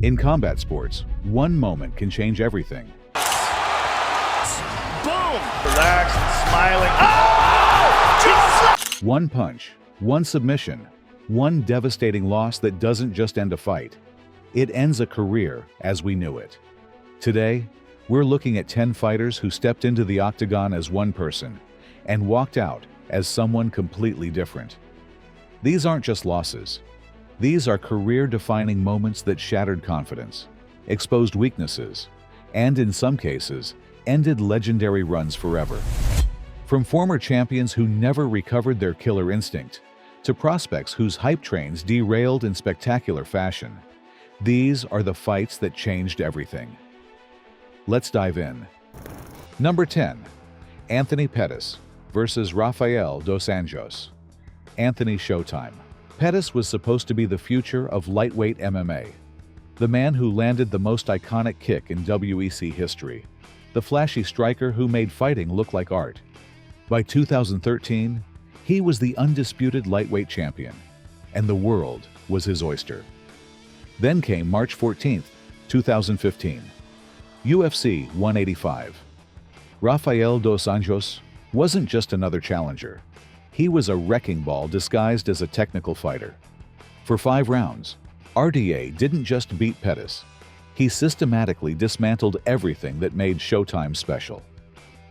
In combat sports, one moment can change everything. Boom! Relaxed and smiling. Oh! One punch, one submission, one devastating loss that doesn't just end a fight. It ends a career as we knew it. Today, we're looking at 10 fighters who stepped into the octagon as one person and walked out as someone completely different. These aren't just losses. These are career-defining moments that shattered confidence, exposed weaknesses, and in some cases, ended legendary runs forever. From former champions who never recovered their killer instinct, to prospects whose hype trains derailed in spectacular fashion, these are the fights that changed everything. Let's dive in. Number 10. Anthony Pettis versus Rafael dos Anjos. Anthony Showtime. Pettis was supposed to be the future of lightweight MMA. The man who landed the most iconic kick in WEC history. The flashy striker who made fighting look like art. By 2013, he was the undisputed lightweight champion, and the world was his oyster. Then came March 14, 2015. UFC 185. Rafael dos Anjos wasn't just another challenger. He was a wrecking ball disguised as a technical fighter. For 5 rounds, RDA didn't just beat Pettis. He systematically dismantled everything that made Showtime special.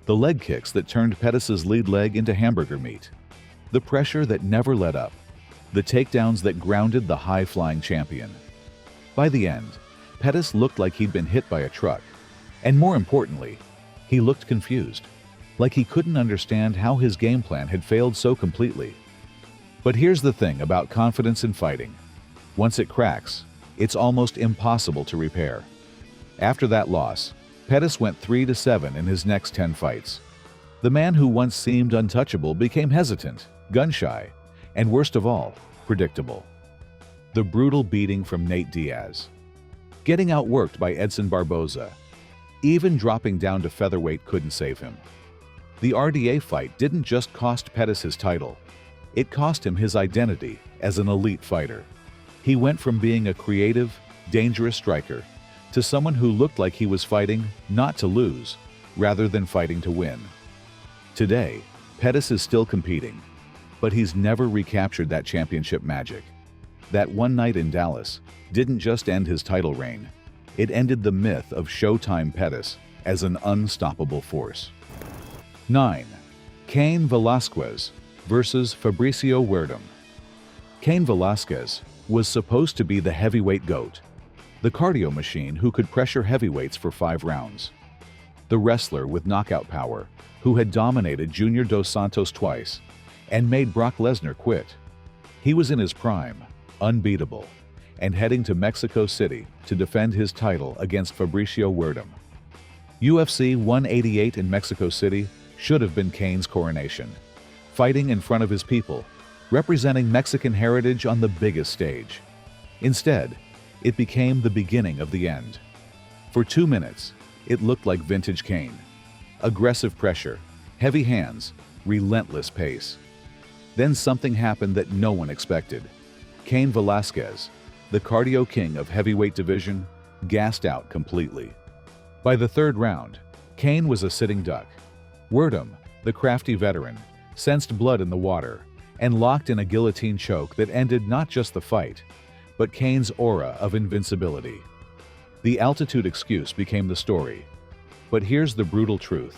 The leg kicks that turned Pettis' lead leg into hamburger meat. The pressure that never let up. The takedowns that grounded the high-flying champion. By the end, Pettis looked like he'd been hit by a truck. And more importantly, he looked confused, like he couldn't understand how his game plan had failed so completely. But here's the thing about confidence in fighting. Once it cracks, it's almost impossible to repair. After that loss, Pettis went 3-7 in his next 10 fights. The man who once seemed untouchable became hesitant, gun-shy, and worst of all, predictable. The brutal beating from Nate Diaz. Getting outworked by Edson Barboza. Even dropping down to featherweight couldn't save him. The RDA fight didn't just cost Pettis his title. It cost him his identity as an elite fighter. He went from being a creative, dangerous striker to someone who looked like he was fighting not to lose, rather than fighting to win. Today, Pettis is still competing, but he's never recaptured that championship magic. That one night in Dallas didn't just end his title reign. It ended the myth of Showtime Pettis as an unstoppable force. 9. Cain Velasquez versus Fabricio Werdum. Cain Velasquez was supposed to be the heavyweight GOAT, the cardio machine who could pressure heavyweights for 5 rounds. The wrestler with knockout power who had dominated Junior Dos Santos twice and made Brock Lesnar quit. He was in his prime, unbeatable, and heading to Mexico City to defend his title against Fabricio Werdum. UFC 188 in Mexico City should have been Cain's coronation, fighting in front of his people, representing Mexican heritage on the biggest stage. Instead, it became the beginning of the end. For 2 minutes, it looked like vintage Cain. Aggressive pressure, heavy hands, relentless pace. Then something happened that no one expected. Cain Velasquez, the cardio king of heavyweight division, gassed out completely. By the 3rd round, Cain was a sitting duck. Werdum, the crafty veteran, sensed blood in the water and locked in a guillotine choke that ended not just the fight, but Cain's aura of invincibility. The altitude excuse became the story. But here's the brutal truth.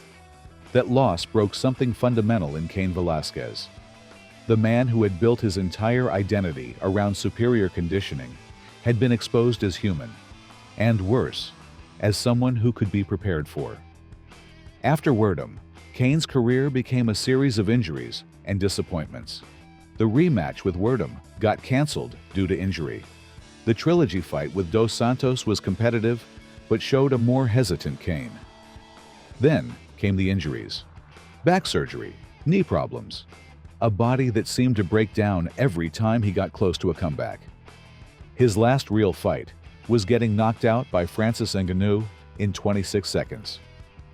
That loss broke something fundamental in Cain Velasquez. The man who had built his entire identity around superior conditioning had been exposed as human, and worse, as someone who could be prepared for. After Werdum, Cain's career became a series of injuries and disappointments. The rematch with Werdum got canceled due to injury. The trilogy fight with Dos Santos was competitive, but showed a more hesitant Cain. Then came the injuries. Back surgery, knee problems, a body that seemed to break down every time he got close to a comeback. His last real fight was getting knocked out by Francis Ngannou in 26 seconds.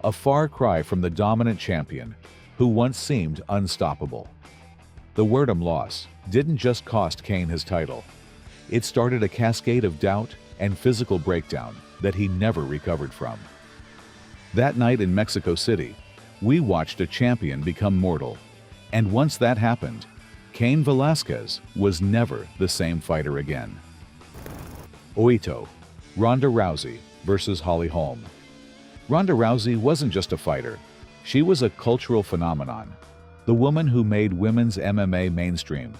A far cry from the dominant champion who once seemed unstoppable. The Werdum loss didn't just cost Cain his title. It started a cascade of doubt and physical breakdown that he never recovered from. That night in Mexico City, we watched a champion become mortal, and once that happened, Cain Velasquez was never the same fighter again. Oito, Ronda Rousey versus Holly Holm. Ronda Rousey wasn't just a fighter, she was a cultural phenomenon. The woman who made women's MMA mainstream,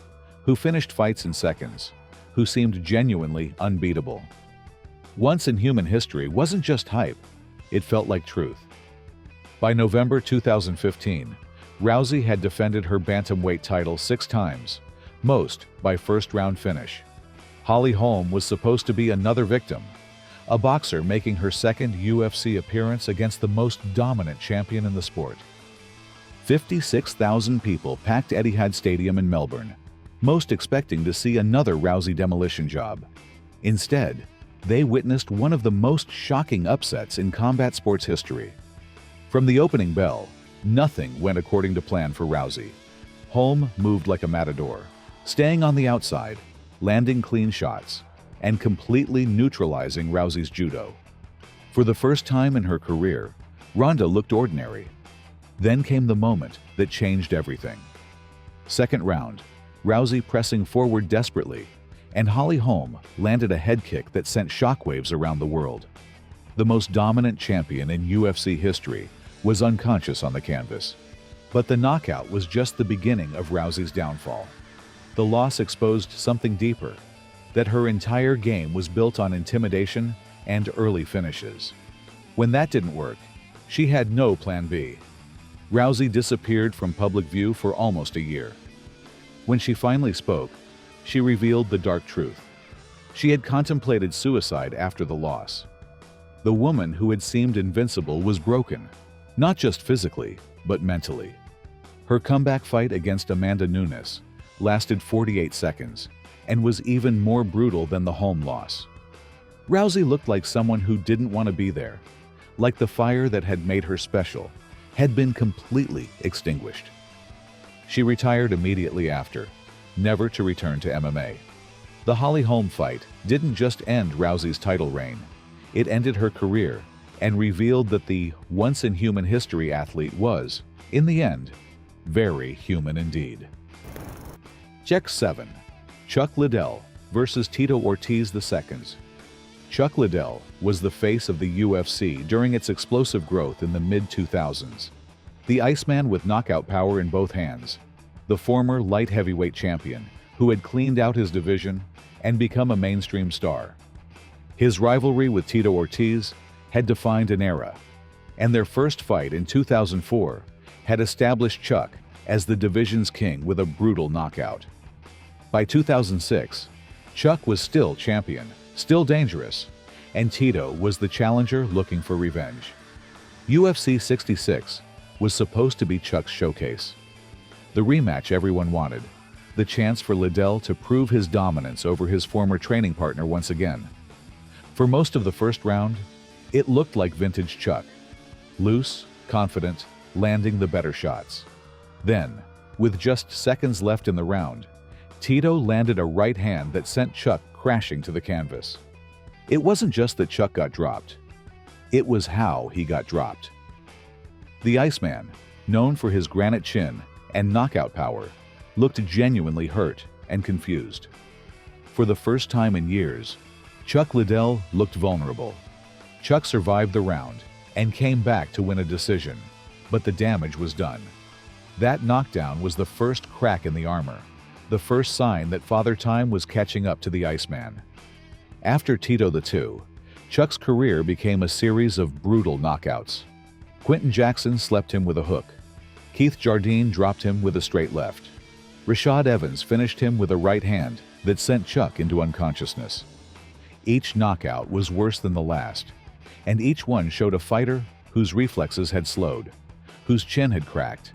who finished fights in seconds, who seemed genuinely unbeatable. Once in Human History wasn't just hype, it felt like truth. By November 2015, Rousey had defended her bantamweight title 6 times, most by first-round finish. Holly Holm was supposed to be another victim, a boxer making her second UFC appearance against the most dominant champion in the sport. 56,000 people packed Etihad Stadium in Melbourne, most expecting to see another Rousey demolition job. Instead, they witnessed one of the most shocking upsets in combat sports history. From the opening bell, nothing went according to plan for Rousey. Holm moved like a matador, staying on the outside, landing clean shots, and completely neutralizing Rousey's judo. For the first time in her career, Ronda looked ordinary. Then came the moment that changed everything. Second round, Rousey pressing forward desperately, and Holly Holm landed a head kick that sent shockwaves around the world. The most dominant champion in UFC history was unconscious on the canvas. But the knockout was just the beginning of Rousey's downfall. The loss exposed something deeper, that her entire game was built on intimidation and early finishes. When that didn't work, she had no plan B. Rousey disappeared from public view for almost a year. When she finally spoke, she revealed the dark truth. She had contemplated suicide after the loss. The woman who had seemed invincible was broken, not just physically, but mentally. Her comeback fight against Amanda Nunes lasted 48 seconds and was even more brutal than the Holm loss. Rousey looked like someone who didn't want to be there, like the fire that had made her special had been completely extinguished. She retired immediately after, never to return to MMA. The Holly Holm fight didn't just end Rousey's title reign, it ended her career and revealed that the once-in-human-history athlete was, in the end, very human indeed. Check 7. Chuck Liddell versus Tito Ortiz II. Chuck Liddell was the face of the UFC during its explosive growth in the mid-2000s. The Iceman with knockout power in both hands, the former light heavyweight champion who had cleaned out his division and become a mainstream star. His rivalry with Tito Ortiz had defined an era, and their first fight in 2004 had established Chuck as the division's king with a brutal knockout. By 2006, Chuck was still champion, still dangerous, and Tito was the challenger looking for revenge. UFC 66 was supposed to be Chuck's showcase. The rematch everyone wanted, the chance for Liddell to prove his dominance over his former training partner once again. For most of the first round, it looked like vintage Chuck, loose, confident, landing the better shots. Then, with just seconds left in the round, Tito landed a right hand that sent Chuck crashing to the canvas. It wasn't just that Chuck got dropped, it was how he got dropped. The Iceman, known for his granite chin and knockout power, looked genuinely hurt and confused. For the first time in years, Chuck Liddell looked vulnerable. Chuck survived the round and came back to win a decision, but the damage was done. That knockdown was the first crack in the armor, the first sign that Father Time was catching up to the Iceman. After Tito II, Chuck's career became a series of brutal knockouts. Quentin Jackson slept him with a hook. Keith Jardine dropped him with a straight left. Rashad Evans finished him with a right hand that sent Chuck into unconsciousness. Each knockout was worse than the last, and each one showed a fighter whose reflexes had slowed, whose chin had cracked,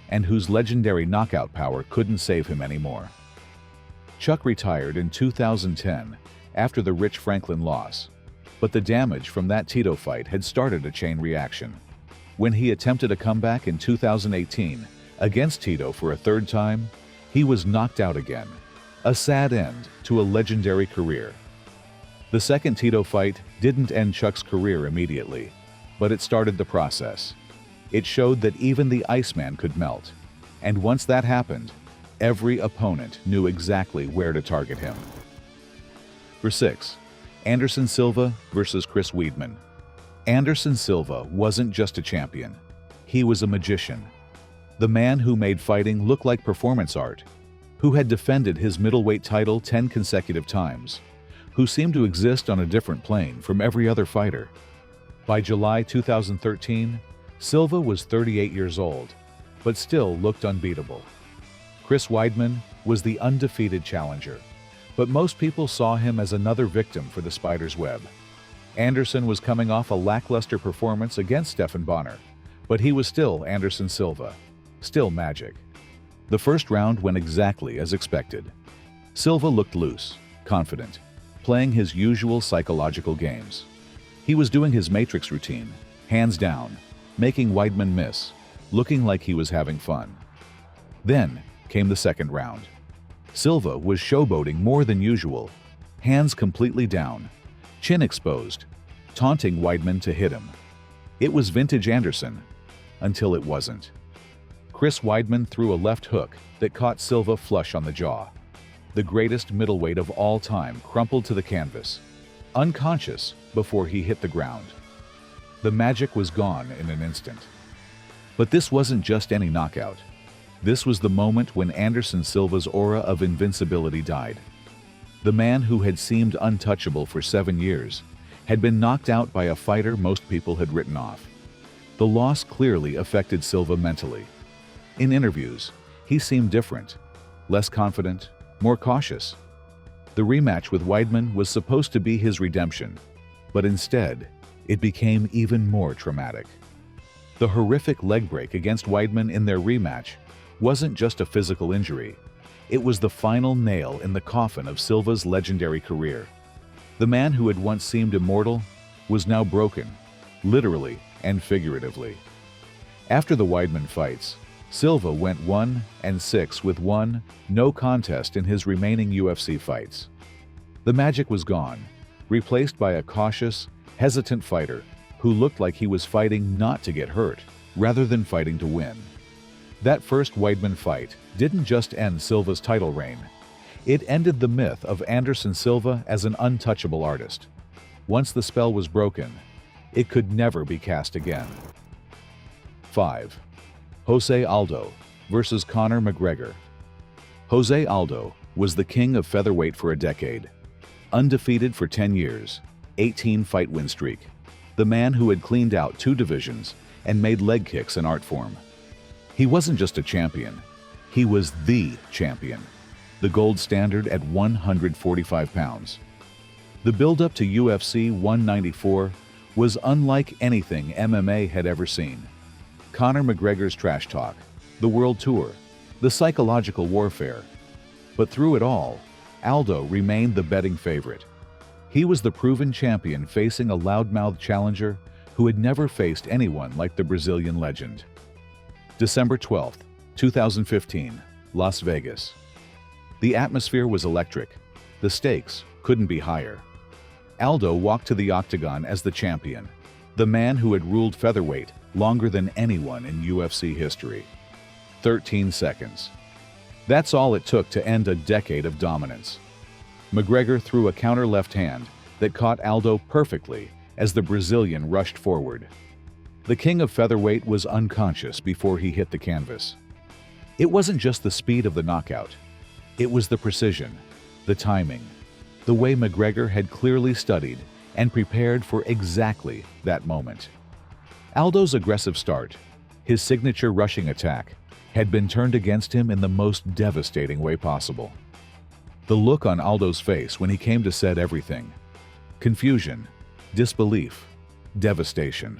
and whose legendary knockout power couldn't save him anymore. Chuck retired in 2010 after the Rich Franklin loss, but the damage from that Tito fight had started a chain reaction. When he attempted a comeback in 2018 against Tito for a third time, he was knocked out again, a sad end to a legendary career. The second Tito fight didn't end Chuck's career immediately, but it started the process. It showed that even the Iceman could melt. And once that happened, every opponent knew exactly where to target him. For 6. Anderson Silva versus Chris Weidman. Anderson Silva wasn't just a champion. He was a magician. The man who made fighting look like performance art, who had defended his middleweight title 10 consecutive times, who seemed to exist on a different plane from every other fighter. By July 2013, Silva was 38 years old, but still looked unbeatable. Chris Weidman was the undefeated challenger, but most people saw him as another victim for the spider's web. Anderson was coming off a lackluster performance against Stephan Bonnar, but he was still Anderson Silva, still magic. The first round went exactly as expected. Silva looked loose, confident, playing his usual psychological games. He was doing his matrix routine, hands down, making Weidman miss, looking like he was having fun. Then came the second round. Silva was showboating more than usual, hands completely down, chin exposed, taunting Weidman to hit him. It was vintage Anderson, until it wasn't. Chris Weidman threw a left hook that caught Silva flush on the jaw. The greatest middleweight of all time crumpled to the canvas, unconscious before he hit the ground. The magic was gone in an instant. But this wasn't just any knockout. This was the moment when Anderson Silva's aura of invincibility died. The man who had seemed untouchable for 7 years had been knocked out by a fighter most people had written off. The loss clearly affected Silva mentally. In interviews, he seemed different, less confident, more cautious. The rematch with Weidman was supposed to be his redemption, but instead, it became even more traumatic. The horrific leg break against Weidman in their rematch wasn't just a physical injury. It was the final nail in the coffin of Silva's legendary career. The man who had once seemed immortal was now broken, literally and figuratively. After the Weidman fights, Silva went 1-6 with one no contest in his remaining UFC fights. The magic was gone, replaced by a cautious, hesitant fighter who looked like he was fighting not to get hurt, rather than fighting to win. That first Weidman fight didn't just end Silva's title reign. It ended the myth of Anderson Silva as an untouchable artist. Once the spell was broken, it could never be cast again. 5. Jose Aldo versus Conor McGregor. Jose Aldo was the king of featherweight for a decade. Undefeated for 10 years, 18-fight win streak. The man who had cleaned out 2 divisions and made leg kicks an art form. He wasn't just a champion, he was the champion, the gold standard at 145 pounds. The build-up to UFC 194 was unlike anything MMA had ever seen. Conor McGregor's trash talk, the world tour, the psychological warfare. But through it all, Aldo remained the betting favorite. He was the proven champion facing a loudmouth challenger who had never faced anyone like the Brazilian legend. December 12, 2015, Las Vegas. The atmosphere was electric. The stakes couldn't be higher. Aldo walked to the octagon as the champion, the man who had ruled featherweight longer than anyone in UFC history. 13 seconds. That's all it took to end a decade of dominance. McGregor threw a counter left hand that caught Aldo perfectly as the Brazilian rushed forward. The king of featherweight was unconscious before he hit the canvas. It wasn't just the speed of the knockout. It was the precision, the timing, the way McGregor had clearly studied and prepared for exactly that moment. Aldo's aggressive start, his signature rushing attack, had been turned against him in the most devastating way possible. The look on Aldo's face when he came to said everything: confusion, disbelief, devastation.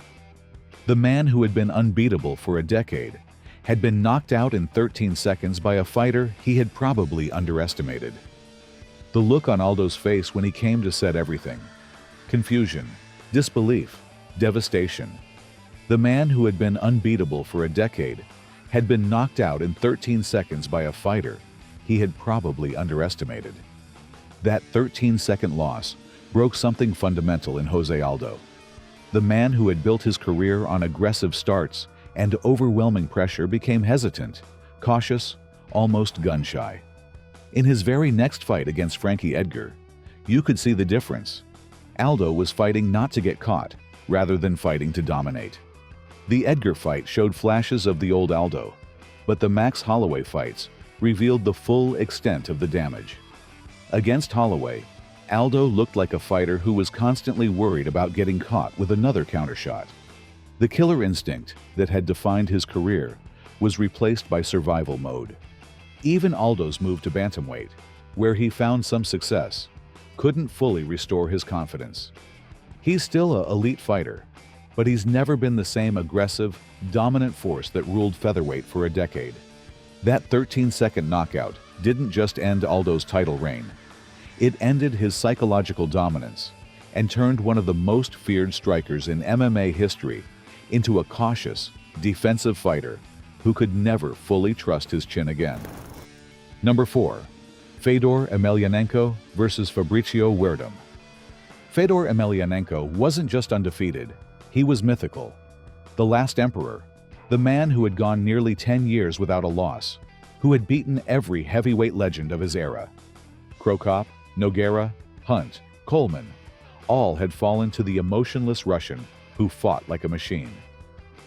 The man who had been unbeatable for a decade had been knocked out in 13 seconds by a fighter he had probably underestimated. The look on Aldo's face when he came to said everything: confusion, disbelief, devastation. The man who had been unbeatable for a decade had been knocked out in 13 seconds by a fighter he had probably underestimated. That 13-second loss broke something fundamental in Jose Aldo. The man who had built his career on aggressive starts and overwhelming pressure became hesitant, cautious, almost gun-shy. In his very next fight against Frankie Edgar, you could see the difference. Aldo was fighting not to get caught, rather than fighting to dominate. The Edgar fight showed flashes of the old Aldo, but the Max Holloway fights revealed the full extent of the damage. Against Holloway, Aldo looked like a fighter who was constantly worried about getting caught with another countershot. The killer instinct that had defined his career was replaced by survival mode. Even Aldo's move to bantamweight, where he found some success, couldn't fully restore his confidence. He's still an elite fighter, but he's never been the same aggressive, dominant force that ruled featherweight for a decade. That 13-second knockout didn't just end Aldo's title reign. It ended his psychological dominance and turned one of the most feared strikers in MMA history into a cautious, defensive fighter who could never fully trust his chin again. Number 4. Fedor Emelianenko versus Fabricio Werdum. Fedor Emelianenko wasn't just undefeated, he was mythical. The last emperor, the man who had gone nearly 10 years without a loss, who had beaten every heavyweight legend of his era. Krokop, Nogueira, Hunt, Coleman, all had fallen to the emotionless Russian who fought like a machine.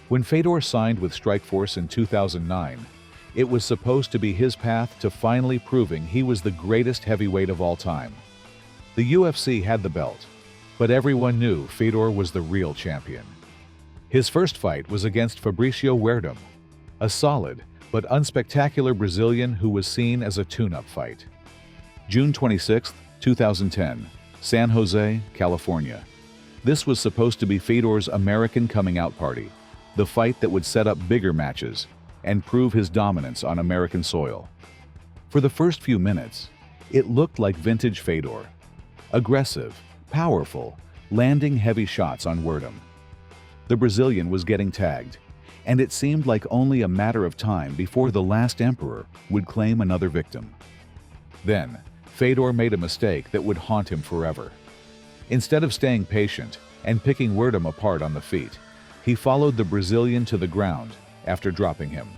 When Fedor signed with Strikeforce in 2009, it was supposed to be his path to finally proving he was the greatest heavyweight of all time. The UFC had the belt, but everyone knew Fedor was the real champion. His first fight was against Fabricio Werdum, a solid but unspectacular Brazilian who was seen as a tune-up fight. June 26, 2010, San Jose, California. This was supposed to be Fedor's American coming-out party, the fight that would set up bigger matches and prove his dominance on American soil. For the first few minutes, it looked like vintage Fedor. Aggressive, powerful, landing heavy shots on Werdum. The Brazilian was getting tagged, and it seemed like only a matter of time before the last emperor would claim another victim. Then, Fedor made a mistake that would haunt him forever. Instead of staying patient and picking Werdum apart on the feet, he followed the Brazilian to the ground after dropping him.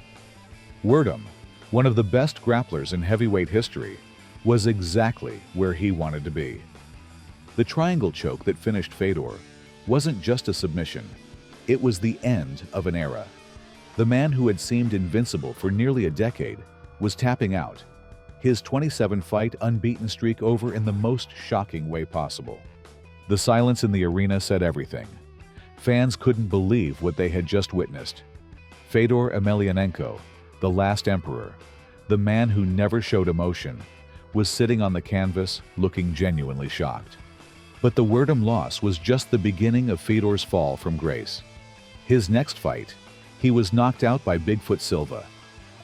Werdum, one of the best grapplers in heavyweight history, was exactly where he wanted to be. The triangle choke that finished Fedor wasn't just a submission, it was the end of an era. The man who had seemed invincible for nearly a decade was tapping out, his 27-fight unbeaten streak over in the most shocking way possible. The silence in the arena said everything. Fans couldn't believe what they had just witnessed. Fedor Emelianenko, the last emperor, the man who never showed emotion, was sitting on the canvas looking genuinely shocked. But the Werdum loss was just the beginning of Fedor's fall from grace. His next fight, he was knocked out by Bigfoot Silva,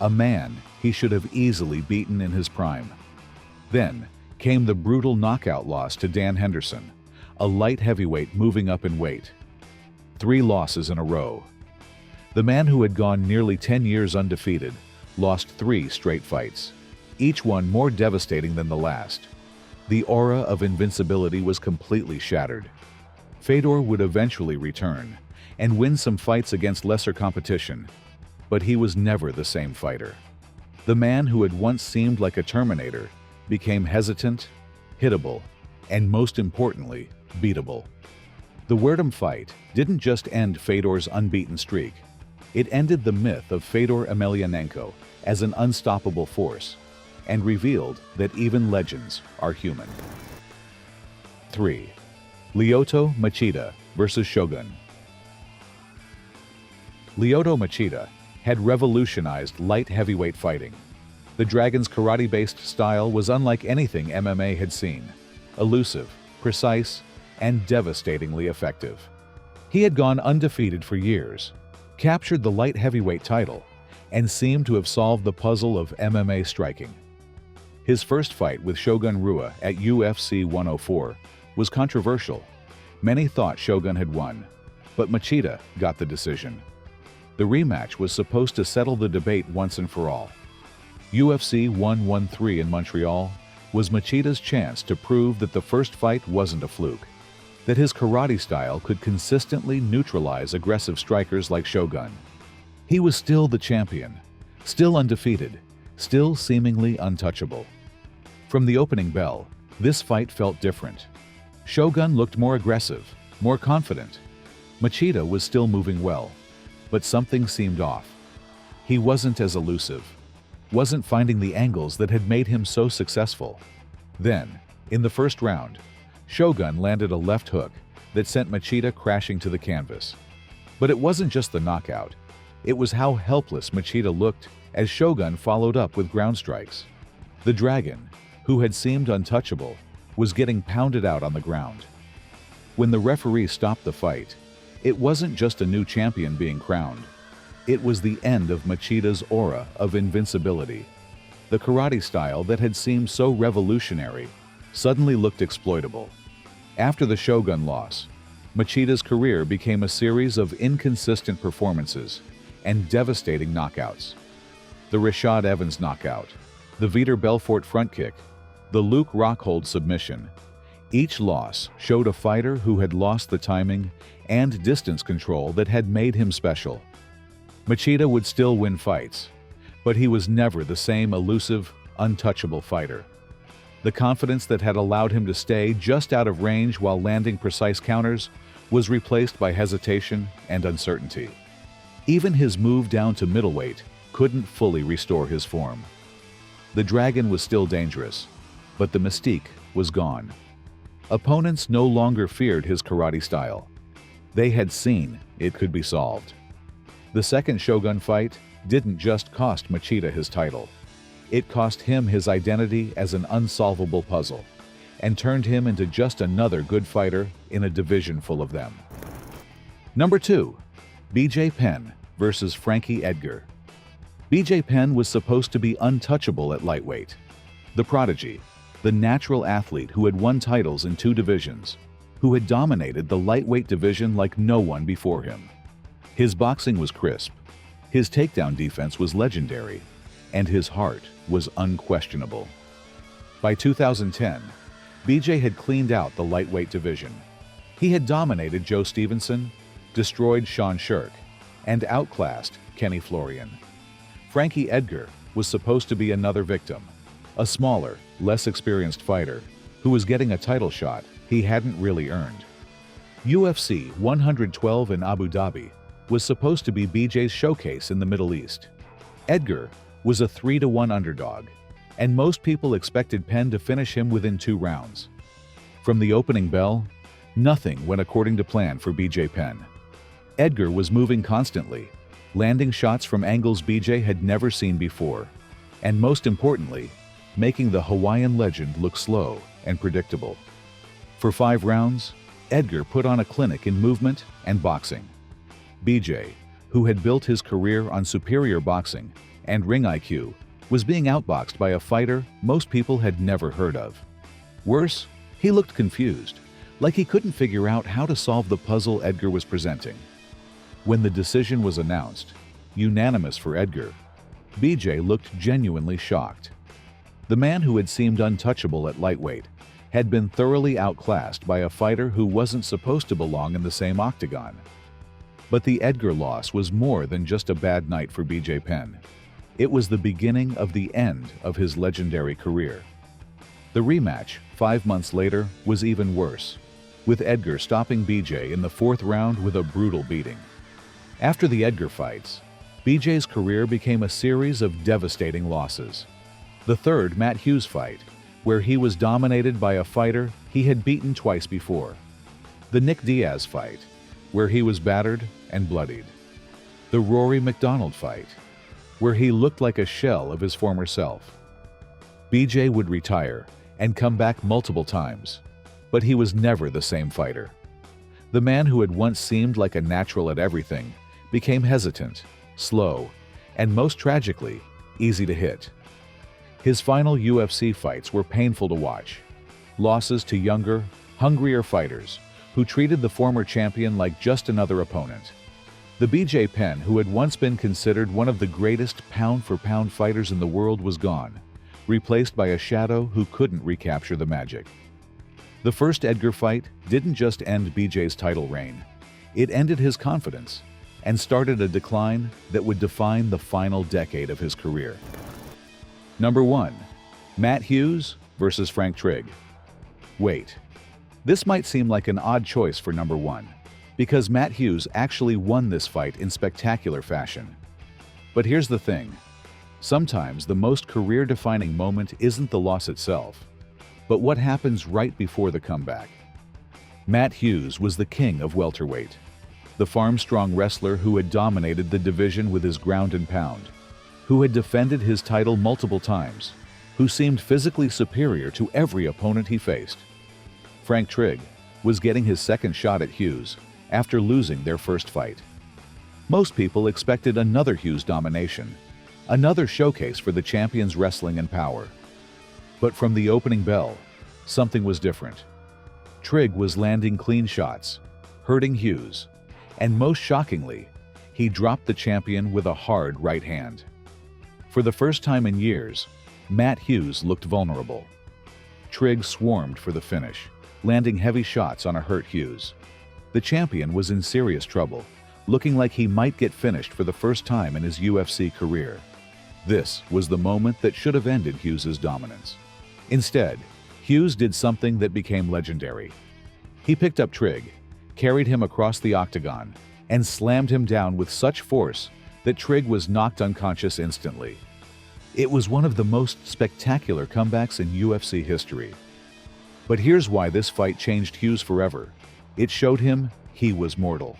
a man he should have easily beaten in his prime. Then came the brutal knockout loss to Dan Henderson, a light heavyweight moving up in weight. 3 losses in a row. The man who had gone nearly 10 years undefeated lost 3 straight fights, each one more devastating than the last. The aura of invincibility was completely shattered. Fedor would eventually return and win some fights against lesser competition, but he was never the same fighter. The man who had once seemed like a Terminator became hesitant, hittable, and most importantly, beatable. The Werdum fight didn't just end Fedor's unbeaten streak, it ended the myth of Fedor Emelianenko as an unstoppable force, and revealed that even legends are human. 3. Lyoto Machida versus Shogun. Lyoto Machida had revolutionized light heavyweight fighting. The Dragon's karate-based style was unlike anything MMA had seen, elusive, precise, and devastatingly effective. He had gone undefeated for years, captured the light heavyweight title, and seemed to have solved the puzzle of MMA striking. His first fight with Shogun Rua at UFC 104 was controversial. Many thought Shogun had won, but Machida got the decision. The rematch was supposed to settle the debate once and for all. UFC 113 in Montreal was Machida's chance to prove that the first fight wasn't a fluke, that his karate style could consistently neutralize aggressive strikers like Shogun. He was still the champion, still undefeated, still seemingly untouchable. From the opening bell, this fight felt different. Shogun looked more aggressive, more confident. Machida was still moving well, but something seemed off. He wasn't as elusive, wasn't finding the angles that had made him so successful. Then, in the first round, Shogun landed a left hook that sent Machida crashing to the canvas. But it wasn't just the knockout, it was how helpless Machida looked as Shogun followed up with ground strikes. The Dragon, who had seemed untouchable, was getting pounded out on the ground. When the referee stopped the fight, it wasn't just a new champion being crowned. It was the end of Machida's aura of invincibility. The karate style that had seemed so revolutionary suddenly looked exploitable. After the Shogun loss, Machida's career became a series of inconsistent performances and devastating knockouts. The Rashad Evans knockout, the Vitor Belfort front kick, the Luke Rockhold submission. Each loss showed a fighter who had lost the timing and distance control that had made him special. Machida would still win fights, but he was never the same elusive, untouchable fighter. The confidence that had allowed him to stay just out of range while landing precise counters was replaced by hesitation and uncertainty. Even his move down to middleweight couldn't fully restore his form. The Dragon was still dangerous, but the mystique was gone. Opponents no longer feared his karate style. They had seen it could be solved. The second Shogun fight didn't just cost Machida his title. It cost him his identity as an unsolvable puzzle, and turned him into just another good fighter in a division full of them. Number 2. BJ Penn versus Frankie Edgar. BJ Penn was supposed to be untouchable at lightweight. The prodigy, the natural athlete who had won titles in 2 divisions, who had dominated the lightweight division like no one before him. His boxing was crisp, his takedown defense was legendary, and his heart was unquestionable. By 2010, BJ had cleaned out the lightweight division. He had dominated Joe Stevenson, destroyed Sean Shirk, and outclassed Kenny Florian. Frankie Edgar was supposed to be another victim, a smaller, less experienced fighter who was getting a title shot he hadn't really earned. UFC 112 in Abu Dhabi was supposed to be BJ's showcase in the Middle East. Edgar was a 3-1 underdog, and most people expected Penn to finish him within 2 rounds. From the opening bell, nothing went according to plan for BJ Penn. Edgar was moving constantly, landing shots from angles BJ had never seen before, and most importantly, making the Hawaiian legend look slow and predictable. For 5 rounds, Edgar put on a clinic in movement and boxing. BJ, who had built his career on superior boxing and ring IQ, was being outboxed by a fighter most people had never heard of. Worse, he looked confused, like he couldn't figure out how to solve the puzzle Edgar was presenting. When the decision was announced, unanimous for Edgar, BJ looked genuinely shocked. The man who had seemed untouchable at lightweight had been thoroughly outclassed by a fighter who wasn't supposed to belong in the same octagon. But the Edgar loss was more than just a bad night for BJ Penn. It was the beginning of the end of his legendary career. The rematch, 5 months later, was even worse, with Edgar stopping BJ in the 4th round with a brutal beating. After the Edgar fights, BJ's career became a series of devastating losses. The third Matt Hughes fight, where he was dominated by a fighter he had beaten twice before. The Nick Diaz fight, where he was battered and bloodied. The Rory McDonald fight, where he looked like a shell of his former self. BJ would retire and come back multiple times, but he was never the same fighter. The man who had once seemed like a natural at everything became hesitant, slow, and most tragically, easy to hit. His final UFC fights were painful to watch. Losses to younger, hungrier fighters who treated the former champion like just another opponent. The BJ Penn, who had once been considered one of the greatest pound-for-pound fighters in the world, was gone, replaced by a shadow who couldn't recapture the magic. The first Edgar fight didn't just end BJ's title reign. It ended his confidence and started a decline that would define the final decade of his career. Number 1. Matt Hughes versus Frank Trigg. Wait, this might seem like an odd choice for number 1, because Matt Hughes actually won this fight in spectacular fashion. But here's the thing. Sometimes the most career-defining moment isn't the loss itself, but what happens right before the comeback. Matt Hughes was the king of welterweight, the farm-strong wrestler who had dominated the division with his ground and pound, who had defended his title multiple times, who seemed physically superior to every opponent he faced. Frank Trigg was getting his second shot at Hughes after losing their first fight. Most people expected another Hughes domination, another showcase for the champion's wrestling and power. But from the opening bell, something was different. Trigg was landing clean shots, hurting Hughes, and most shockingly, he dropped the champion with a hard right hand. For the first time in years, Matt Hughes looked vulnerable. Trigg swarmed for the finish, landing heavy shots on a hurt Hughes. The champion was in serious trouble, looking like he might get finished for the first time in his UFC career. This was the moment that should have ended Hughes's dominance. Instead, Hughes did something that became legendary. He picked up Trigg, carried him across the octagon, and slammed him down with such force that Trigg was knocked unconscious instantly. It was one of the most spectacular comebacks in UFC history. But here's why this fight changed Hughes forever. It showed him he was mortal.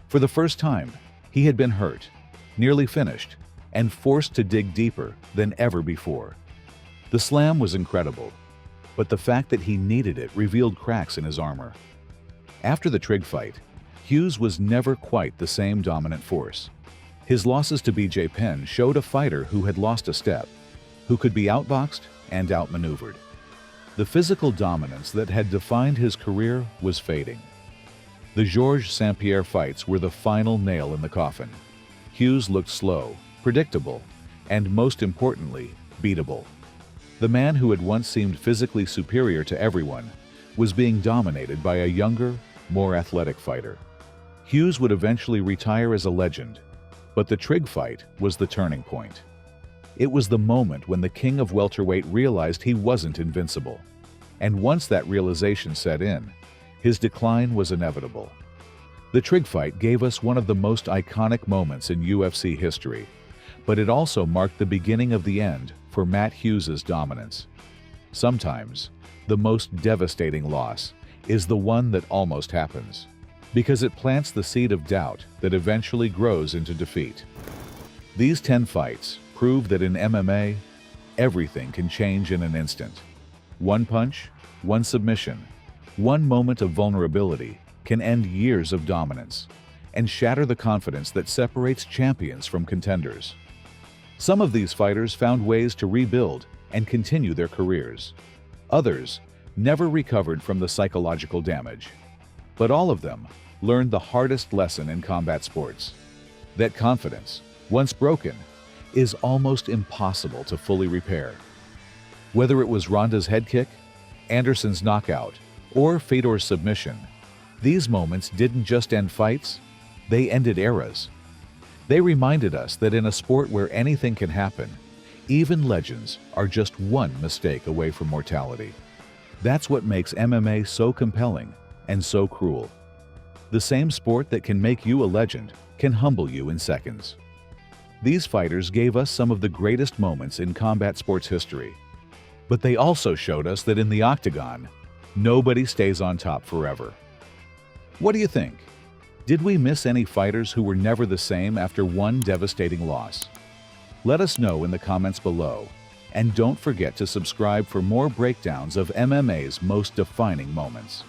For the first time, he had been hurt, nearly finished, and forced to dig deeper than ever before. The slam was incredible, but the fact that he needed it revealed cracks in his armor. After the Trigg fight, Hughes was never quite the same dominant force. His losses to BJ Penn showed a fighter who had lost a step, who could be outboxed and outmaneuvered. The physical dominance that had defined his career was fading. The Georges St-Pierre fights were the final nail in the coffin. Hughes looked slow, predictable, and most importantly, beatable. The man who had once seemed physically superior to everyone was being dominated by a younger, more athletic fighter. Hughes would eventually retire as a legend, but the Trigg fight was the turning point. It was the moment when the king of welterweight realized he wasn't invincible. And once that realization set in, his decline was inevitable. The Trigg fight gave us one of the most iconic moments in UFC history, but it also marked the beginning of the end for Matt Hughes's dominance. Sometimes, the most devastating loss is the one that almost happens, because it plants the seed of doubt that eventually grows into defeat. These 10 fights prove that in MMA, everything can change in an instant. One punch, one submission, one moment of vulnerability can end years of dominance and shatter the confidence that separates champions from contenders. Some of these fighters found ways to rebuild and continue their careers. Others never recovered from the psychological damage. But all of them learned the hardest lesson in combat sports: that confidence, once broken, is almost impossible to fully repair. Whether it was Ronda's head kick, Anderson's knockout, or Fedor's submission, these moments didn't just end fights, they ended eras. They reminded us that in a sport where anything can happen, even legends are just one mistake away from mortality. That's what makes MMA so compelling and so cruel. The same sport that can make you a legend can humble you in seconds. These fighters gave us some of the greatest moments in combat sports history. But they also showed us that in the octagon, nobody stays on top forever. What do you think? Did we miss any fighters who were never the same after one devastating loss? Let us know in the comments below, and don't forget to subscribe for more breakdowns of MMA's most defining moments.